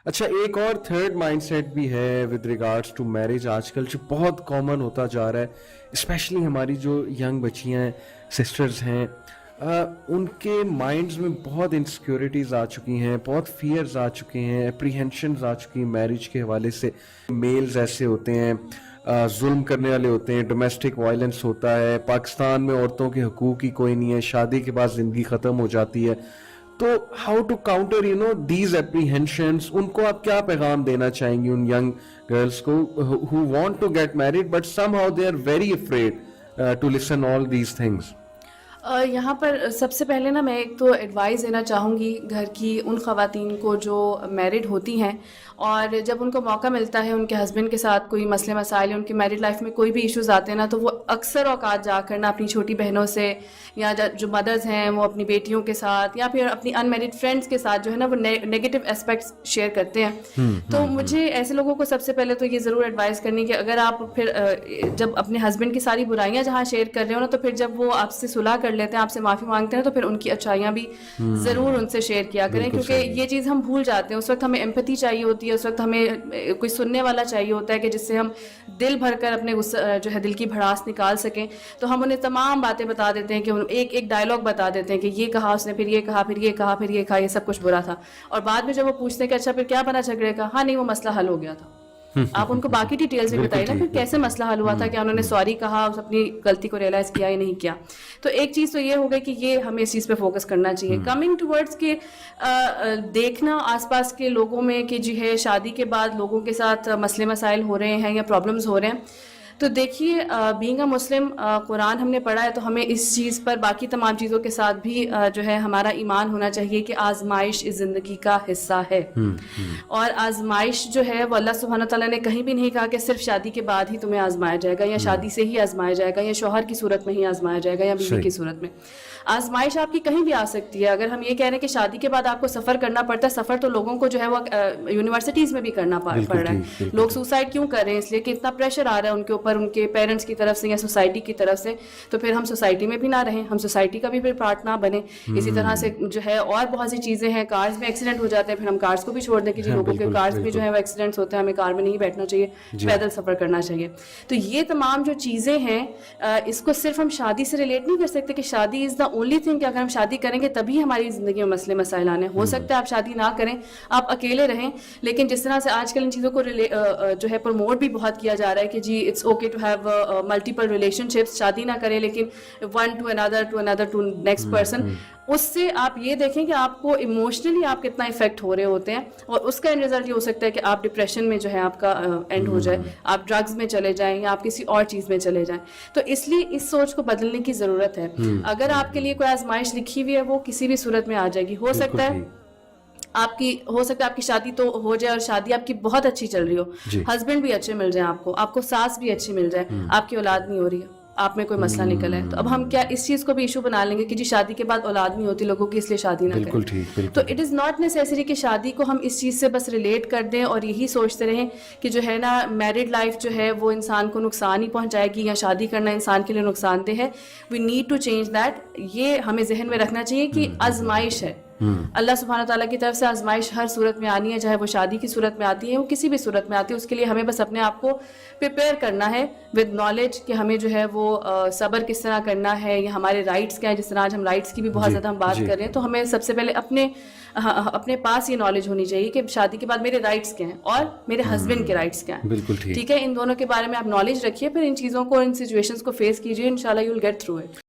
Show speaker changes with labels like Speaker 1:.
Speaker 1: اچھا، ایک اور تھرڈ مائنڈ سیٹ بھی ہے ود ریگارڈس ٹو میرج آج کل، جو بہت کامن ہوتا جا رہا ہے، اسپیشلی ہماری جو ینگ بچیاں ہیں، سسٹرز ہیں، ان کے مائنڈز میں بہت انسیکیورٹیز آ چکی ہیں، بہت فیئرز آ چکے ہیں، اپریہینشنز آ چکی ہیں میرج کے حوالے سے. میلز ایسے ہوتے ہیں، ظلم کرنے والے ہوتے ہیں، ڈومیسٹک وائلنس ہوتا ہے، پاکستان میں عورتوں کے حقوق ہی کوئی نہیں ہے، شادی کے بعد زندگی ختم ہو جاتی ہے. تو how to counter these apprehensions? ان کو آپ کیا پیغام دینا چاہیں گی ان ینگ گرلس کو who want to get married but somehow they are very afraid to listen all these things?
Speaker 2: یہاں پر سب سے پہلے نا میں ایک تو ایڈوائز دینا چاہوں گی گھر کی ان خواتین کو جو میرڈ ہوتی ہیں اور جب ان کو موقع ملتا ہے ان کے ہسبینڈ کے ساتھ کوئی مسئلے مسائل، ان کی میرڈ لائف میں کوئی بھی ایشوز آتے ہیں نا، تو وہ اکثر اوقات جا کر نا اپنی چھوٹی بہنوں سے یا جو مدرز ہیں وہ اپنی بیٹیوں کے ساتھ یا پھر اپنی ان میرڈ فرینڈس کے ساتھ جو ہے نا وہ نیگیٹو اسپیکٹس شیئر کرتے ہیں. تو مجھے ایسے لوگوں کو سب سے پہلے تو یہ ضرور ایڈوائز کرنی کہ اگر آپ پھر جب اپنے ہسبینڈ کی ساری برائیاں جہاں شیئر کر رہے ہو نا، تو پھر جب وہ آپ سے صلح کر لیتے ہیں، آپ سے معافی مانگتے ہیں، تو پھر ان کی اچھائیاں بھی ضرور ان سے شیئر کیا کریں، کیونکہ یہ چیز ہم بھول جاتے ہیں. اس وقت ہمیں ایمپتھی چاہیے ہوتی ہے، اس وقت ہمیں کوئی سننے والا چاہیے ہوتا ہے کہ جس سے ہم دل بھر کر اپنے جو ہے دل کی بھڑاس نکال سکیں. تو ہم انہیں تمام باتیں بتا دیتے ہیں کہ ایک ایک ڈائلاگ بتا دیتے ہیں کہ یہ کہا اس نے، پھر یہ کہا، پھر یہ کہا، پھر یہ کہا، یہ سب کچھ برا تھا. اور بعد میں جب وہ پوچھتے ہیں کہ اچھا پھر کیا بنا جھگڑے کا، ہاں نہیں وہ مسئلہ حل ہو گیا تھا. آپ ان کو باقی ڈیٹیلز بھی بتائیے نا پھر کیسے مسئلہ حل ہوا تھا، کہ انہوں نے سوری کہا، اپنی غلطی کو ریئلائز کیا یا نہیں کیا. تو ایک چیز تو یہ ہو گئی کہ یہ ہمیں اس چیز پہ فوکس کرنا چاہیے. کمنگ ٹورڈز کہ دیکھنا آس پاس کے لوگوں میں کہ جو ہے شادی کے بعد لوگوں کے ساتھ مسئلے مسائل ہو رہے ہیں یا پرابلمز ہو رہے ہیں. تو دیکھیے بینگ اے مسلم، قرآن ہم نے پڑھا ہے تو ہمیں اس چیز پر باقی تمام چیزوں کے ساتھ بھی جو ہے ہمارا ایمان ہونا چاہیے کہ آزمائش اس زندگی کا حصہ ہے. اور آزمائش جو ہے وہ اللہ سبحانہ تعالیٰ نے کہیں بھی نہیں کہا کہ صرف شادی کے بعد ہی تمہیں آزمایا جائے گا، یا شادی سے ہی آزمایا جائے گا، یا شوہر کی صورت میں ہی آزمایا جائے گا، یا بیوی کی صورت میں. آزمائش آپ کی کہیں بھی آ سکتی ہے. اگر ہم یہ کہہ رہے ہیں کہ شادی کے بعد آپ کو سفر کرنا پڑتا ہے، سفر تو لوگوں کو جو ہے وہ یونیورسٹیز میں بھی کرنا پڑ رہا ہے. لوگ سوسائڈ کیوں کر رہے ہیں؟ اس لیے کہ اتنا پریشر آ رہا ہے ان کے اوپر، ان کے پیرنٹس کی طرف سے یا سوسائٹی کی طرف سے. تو پھر ہم سوسائٹی میں بھی نہ رہیں، ہم سوسائٹی کا بھی پھر پارٹ نہ بنے. اسی طرح سے جو ہے اور بہت سی چیزیں ہیں، کارز میں ایکسیڈنٹ ہو جاتے ہیں، پھر ہم کارز کو بھی چھوڑ دیں کہ جی لوگوں کے کارز میں جو ہے وہ ایکسیڈنٹس ہوتے ہیں، ہمیں کار میں نہیں بیٹھنا چاہیے، پیدل سفر کرنا چاہیے. تو یہ تمام جو چیزیں ہیں اس کو صرف ہم شادی سے ریلیٹ نہیں کر سکتے کہ شادی از دا اونلی تھنگ کہ اگر ہم شادی کریں گے تبھی ہماری زندگی میں مسئلے مسائل آنے. ہو سکتا ہے آپ شادی نہ کریں، آپ اکیلے رہیں، لیکن جس طرح سے آج کل ان چیزوں کو جو ہے پروموٹ بھی بہت کیا جا رہا ہے کہ جی it's okay to have multiple relationships شپس، شادی نہ کریں لیکن ون ٹو اندر ٹو نیکسٹ پرسن. اس سے آپ یہ دیکھیں کہ آپ کو ایموشنلی آپ کتنا افیکٹ ہو رہے ہوتے ہیں، اور اس کا اینڈ رزلٹ یہ ہو سکتا ہے کہ آپ ڈپریشن میں جو ہے آپ کا اینڈ ہو جائے، آپ ڈرگز میں چلے جائیں یا آپ کسی اور چیز میں چلے جائیں. تو اس لیے اس سوچ کو بدلنے کی ضرورت ہے. اگر آپ کے لیے کوئی آزمائش لکھی ہوئی ہے وہ کسی بھی صورت میں آ جائے گی. ہو سکتا ہے آپ کی شادی تو ہو جائے اور شادی آپ کی بہت اچھی چل رہی ہو، ہسبینڈ بھی اچھے مل جائیں، آپ کو ساس بھی اچھی مل جائے، آپ کی اولاد نہیں ہو رہی ہے، آپ میں کوئی مسئلہ نکلا ہے. تو اب ہم کیا اس چیز کو بھی ایشو بنا لیں گے کہ جی شادی کے بعد اولاد نہیں ہوتی لوگوں کی اس لیے شادی نہ کریں؟ تو اٹ از ناٹ نیسیسری کہ شادی کو ہم اس چیز سے بس ریلیٹ کر دیں اور یہی سوچتے رہیں کہ جو ہے نا میرڈ لائف جو ہے وہ انسان کو نقصان ہی پہنچائے گی یا شادی کرنا انسان کے لیے نقصان دہ ہے. We need to change that. یہ ہمیں ذہن میں رکھنا چاہیے کہ آزمائش ہے، اللہ سبحانہ تعالیٰ کی طرف سے آزمائش ہر صورت میں آنی ہے، چاہے وہ شادی کی صورت میں آتی ہے وہ کسی بھی صورت میں آتی ہے. اس کے لیے ہمیں بس اپنے آپ کو پریپیئر کرنا ہے ود نالج کہ ہمیں جو ہے وہ صبر کس طرح کرنا ہے، یا ہمارے رائٹس کیا ہیں. جس طرح آج ہم رائٹس کی بھی بہت زیادہ ہم بات کر رہے ہیں، تو ہمیں سب سے پہلے اپنے پاس یہ نالج ہونی چاہیے کہ شادی کے بعد میرے رائٹس کیا ہیں اور میرے ہسبینڈ کے رائٹس کیا ہیں.
Speaker 1: بالکل
Speaker 2: ٹھیک ہے، ان دونوں کے بارے میں آپ نالج رکھیے، پھر ان چیزوں کو، ان سچویشنز کو فیس کیجیے، انشاءاللہ you will get through it.